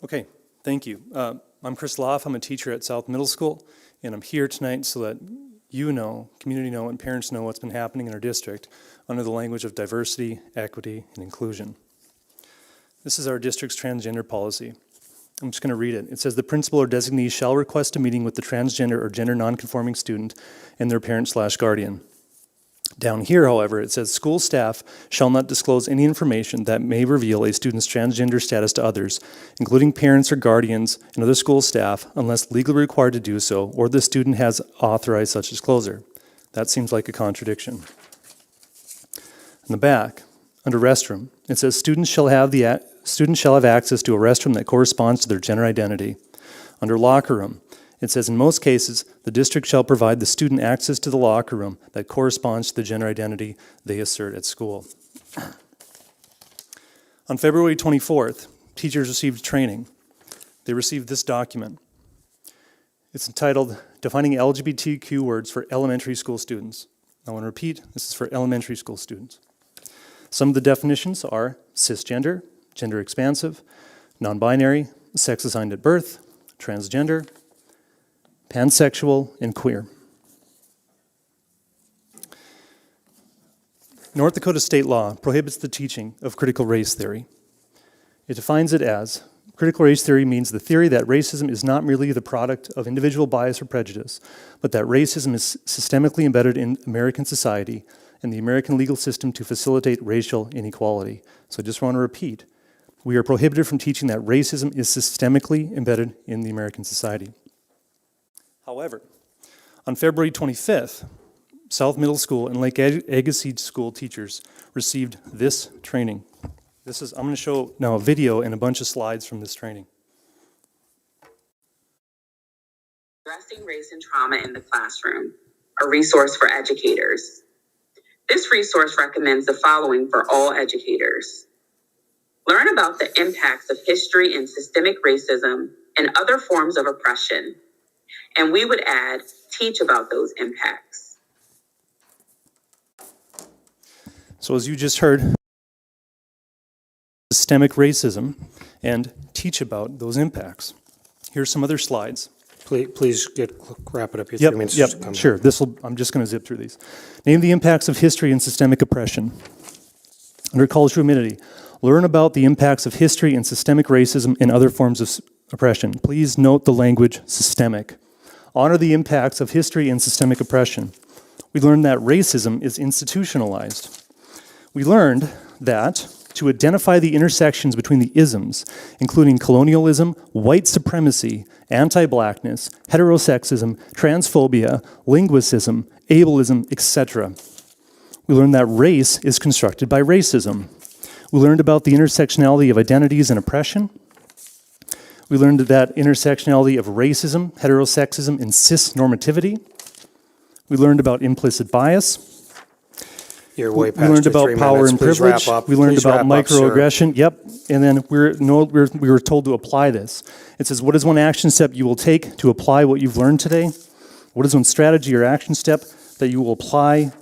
Okay, thank you. I'm Chris Loff. I'm a teacher at South Middle School, and I'm here tonight so that you know, community know, and parents know what's been happening in our district under the language of diversity, equity, and inclusion. This is our district's transgender policy. I'm just going to read it. It says, the principal or designee shall request a meeting with the transgender or gender nonconforming student and their parent/guardian. Down here, however, it says school staff shall not disclose any information that may reveal a student's transgender status to others, including parents or guardians and other school staff, unless legally required to do so or the student has authorized such disclosure. That seems like a contradiction. In the back, under restroom, it says students shall have access to a restroom that corresponds to their gender identity. Under locker room, it says in most cases, the district shall provide the student access to the locker room that corresponds to the gender identity they assert at school. On February 24th, teachers received training. They received this document. It's entitled, Defining LGBTQ Words for Elementary School Students. I want to repeat, this is for elementary school students. Some of the definitions are cisgender, gender expansive, non-binary, sex assigned at birth, transgender, pansexual, and queer. North Dakota state law prohibits the teaching of critical race theory. It defines it as, critical race theory means the theory that racism is not merely the product of individual bias or prejudice, but that racism is systemically embedded in American society and the American legal system to facilitate racial inequality. So I just want to repeat, we are prohibited from teaching that racism is systemically embedded in the American society. However, on February 25th, South Middle School and Lake Agassiz School teachers received this training. I'm going to show now a video and a bunch of slides from this training. Addressing Race and Trauma in the Classroom, a resource for educators. This resource recommends the following for all educators. Learn about the impacts of history and systemic racism and other forms of oppression. And we would add, teach about those impacts. So as you just heard, systemic racism and teach about those impacts. Here's some other slides. Please wrap it up. Your 3 minutes. Yep, sure. I'm just going to zip through these. Name the impacts of history and systemic oppression. Under cultural amenity, learn about the impacts of history and systemic racism and other forms of oppression. Please note the language systemic. Honor the impacts of history and systemic oppression. We learned that racism is institutionalized. We learned that to identify the intersections between the isms, including colonialism, white supremacy, anti-blackness, heterosexism, transphobia, linguicism, ableism, etc. We learned that race is constructed by racism. We learned about the intersectionality of identities and oppression. We learned that intersectionality of racism, heterosexism, and cis-normativity. We learned about implicit bias. You're way past We learned your about 3 power minutes. and Please privilege. wrap up. We learned Please about wrap up, sir. microaggression. Yep. And then we were told to apply this. It says, what is one action step you will take to apply what you've learned today? What is one strategy or action step that you will apply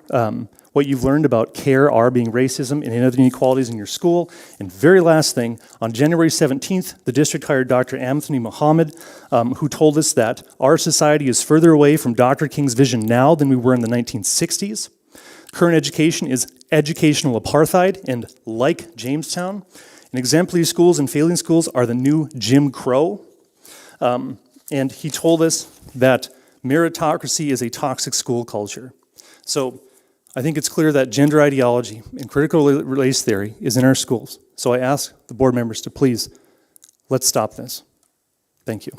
what you've learned about CARE, R being racism, and other inequalities in your school? And very last thing, on January 17th, the district hired Dr. Anthony Muhammad, who told us that our society is further away from Dr. King's vision now than we were in the 1960s. Current education is educational apartheid, and like Jamestown, and exemplary schools and failing schools are the new Jim Crow. And he told us that meritocracy is a toxic school culture. So I think it's clear that gender ideology and critical race theory is in our schools. So I ask the board members to please, let's stop this. Thank you.